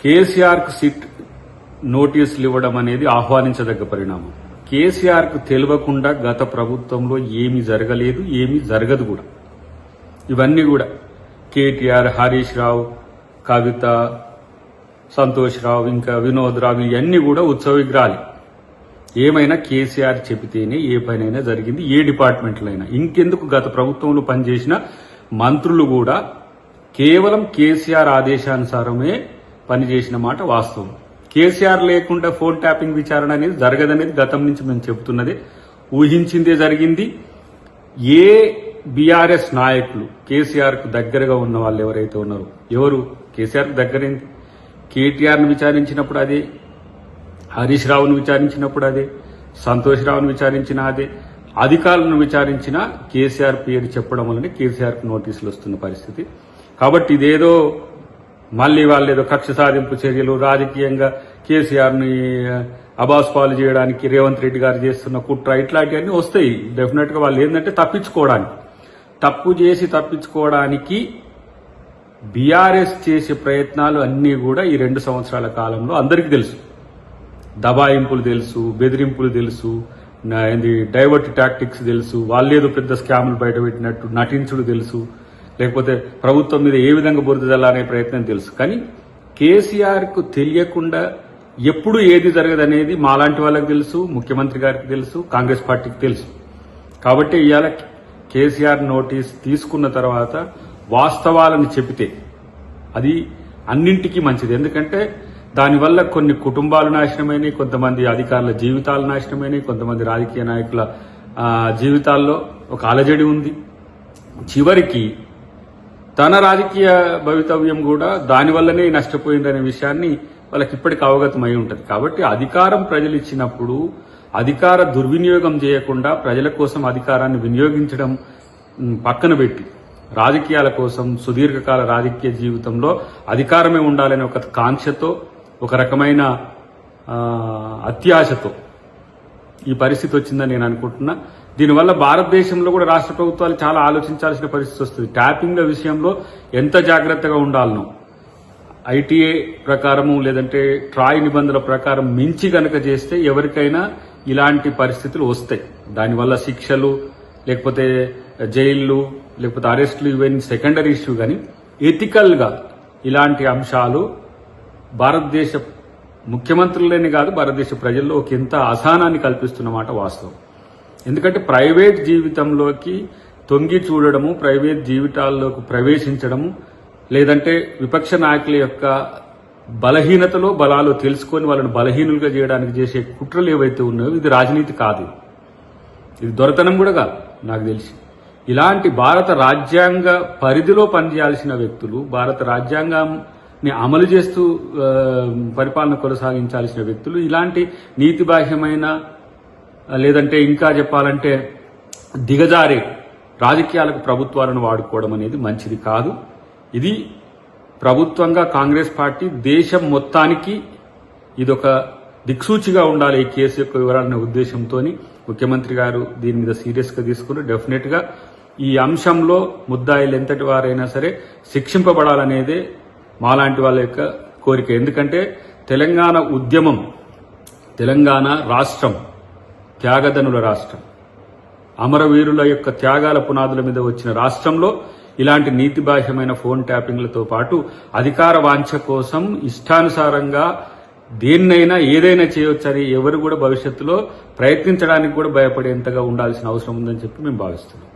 కేసీఆర్కు సిట్ నోటీసులు ఇవ్వడం అనేది ఆహ్వానించదగ్గ పరిణామం. కేసీఆర్కు తెలియకుండా గత ప్రభుత్వంలో ఏమీ జరగలేదు, ఏమీ జరగదు కూడా. ఇవన్నీ కూడా కేటీఆర్, హరీష్ రావు, కవిత, సంతోష్ రావు, ఇంకా వినోద్ రావు, ఇవన్నీ కూడా ఉత్సవ విగ్రహాలు. ఏమైనా కేసీఆర్ చెబితేనే ఏ పనైనా జరిగింది, ఏ డిపార్ట్మెంట్లో అయినా. ఇంకెందుకు గత ప్రభుత్వంలో పనిచేసిన మంత్రులు కూడా కేవలం కేసీఆర్ ఆదేశానుసారమే పనిచేసిన మాట వాస్తవం. కేసీఆర్ లేకుండా ఫోన్ ట్యాపింగ్ విచారణ అనేది జరగదనేది గతం నుంచి మేము చెబుతున్నది, ఊహించిందే జరిగింది. ఏ బీఆర్ఎస్ నాయకులు కేసీఆర్కు దగ్గరగా ఉన్న వాళ్ళు ఎవరైతే ఉన్నారో, ఎవరు కేసీఆర్కు దగ్గరైంది, కేటీఆర్ను విచారించినప్పుడు అదే, హరీష్ రావును విచారించినప్పుడు అదే, సంతోష్ రావును విచారించిన అదే, అధికారులను విచారించిన కేసీఆర్ పేరు చెప్పడం వల్లనే కేసీఆర్కు నోటీసులు వస్తున్న పరిస్థితి. కాబట్టి ఇదేదో మళ్లీ వాళ్ళు ఏదో కక్ష సాధింపు చర్యలు, రాజకీయంగా కేసీఆర్ని అబాస్పాలు చేయడానికి రేవంత్ రెడ్డి గారు చేస్తున్న కుట్ర, ఇట్లాంటివన్నీ వస్తాయి. డెఫినెట్ గా వాళ్ళు ఏంటంటే తప్పించుకోవడానికి, తప్పు చేసి తప్పించుకోవడానికి బీఆర్ఎస్ చేసే ప్రయత్నాలు అన్నీ కూడా ఈ 2 సంవత్సరాల కాలంలో అందరికీ తెలుసు. దబాయింపులు తెలుసు, బెదిరింపులు తెలుసు, డైవర్ట్ టాక్టిక్స్ తెలుసు, వాళ్ళేదో పెద్ద స్కాములు బయటపెట్టినట్టు నటించుడు తెలుసు, లేకపోతే ప్రభుత్వం మీద ఏ విధంగా బురద జల్లాలనే ప్రయత్నం తెలుసు. కానీ కేసీఆర్కు తెలియకుండా ఎప్పుడు ఏది జరగదనేది మాలాంటి వాళ్ళకి తెలుసు, ముఖ్యమంత్రి గారికి తెలుసు, కాంగ్రెస్ పార్టీకి తెలుసు. కాబట్టి ఇవాళ కేసీఆర్ నోటీస్ తీసుకున్న తర్వాత వాస్తవాలను చెబితే అది అన్నింటికీ మంచిది. ఎందుకంటే దానివల్ల కొన్ని కుటుంబాలు నాశనమైనవి, కొంతమంది అధికారుల జీవితాలు నాశనమైనవి, కొంతమంది రాజకీయ నాయకుల జీవితాల్లో ఒక అలజడి ఉంది. చివరికి తన రాజకీయ భవితవ్యం కూడా దానివల్లనే నష్టపోయిందనే విషయాన్ని వాళ్ళకి ఇప్పటికి అవగతమై ఉంటుంది. కాబట్టి అధికారం ప్రజలు ఇచ్చినప్పుడు అధికార దుర్వినియోగం చేయకుండా ప్రజల కోసం అధికారాన్ని వినియోగించడం పక్కన పెట్టి రాజకీయాల కోసం సుదీర్ఘకాల రాజకీయ జీవితంలో అధికారమే ఉండాలనే ఒక కాంక్షతో, ఒక రకమైన అత్యాశతో ఈ పరిస్థితి వచ్చిందని నేను అనుకుంటున్నా. దీనివల్ల భారతదేశంలో కూడా రాష్ట్ర ప్రభుత్వాలు చాలా ఆలోచించాల్సిన పరిస్థితి వస్తుంది. ట్యాపింగ్ విషయంలో ఎంత జాగ్రత్తగా ఉండాలనో, ఐటీఏ ప్రకారము లేదంటే ట్రాయ్ నిబంధనల ప్రకారం మించి గనక చేస్తే ఎవరికైనా ఇలాంటి పరిస్థితులు వస్తాయి. దానివల్ల శిక్షలు, లేకపోతే జైళ్లు, లేకపోతే అరెస్టులు, ఇవన్నీ సెకండరీ ఇష్యూ. కానీ ఎథికల్ గా ఇలాంటి అంశాలు భారతదేశ ముఖ్యమంత్రులనే కాదు, భారతదేశ ప్రజల్లో ఒక ఎంత అసహనాన్ని కల్పిస్తున్నమాట వాస్తవం. ఎందుకంటే ప్రైవేట్ జీవితంలోకి తొంగి చూడడము, ప్రైవేట్ జీవితాల్లోకి ప్రవేశించడము, లేదంటే విపక్ష నాయకుల యొక్క బలహీనతలో బలాలు తెలుసుకొని వాళ్ళని బలహీనులుగా చేయడానికి చేసే కుట్రలు ఏవైతే ఉన్నాయో ఇది రాజనీతి కాదు, ఇది దొరతనం కూడా కాదు నాకు తెలిసి. ఇలాంటి భారత రాజ్యాంగ పరిధిలో పనిచేయాల్సిన వ్యక్తులు, భారత రాజ్యాంగాన్ని అమలు చేస్తూ పరిపాలన కొనసాగించాల్సిన వ్యక్తులు ఇలాంటి నీతిబాహ్యమైన, లేదంటే ఇంకా చెప్పాలంటే దిగజారే రాజకీయాలకు ప్రభుత్వాలను వాడుకోవడం అనేది మంచిది కాదు. ఇది ప్రభుత్వంగా కాంగ్రెస్ పార్టీ దేశం మొత్తానికి ఇదొక దిక్సూచిగా ఉండాలి ఈ కేసు యొక్క వివరాలనే ఉద్దేశంతో ముఖ్యమంత్రి గారు దీని మీద సీరియస్ గా తీసుకుని డెఫినెట్ గా ఈ అంశంలో ముద్దాయిలు ఎంతటి వారైనా సరే శిక్షింపబడాలనేదే మాలాంటి వాళ్ళ యొక్క కోరిక. ఎందుకంటే తెలంగాణ ఉద్యమం, తెలంగాణ రాష్ట్రం త్యాగదనుల రాష్ట్రం, అమరవీరుల యొక్క త్యాగాల పునాదుల మీద వచ్చిన రాష్ట్రంలో ఇలాంటి నీతిబాహ్యమైన ఫోన్ ట్యాపింగ్లతో పాటు అధికార వాంఛ కోసం ఇష్టానుసారంగా దేన్నైనా ఏదైనా చేయొచ్చని ఎవరు కూడా భవిష్యత్తులో ప్రయత్నించడానికి కూడా భయపడేంతగా ఉండాల్సిన అవసరం ఉందని చెప్పి మేము భావిస్తున్నాం.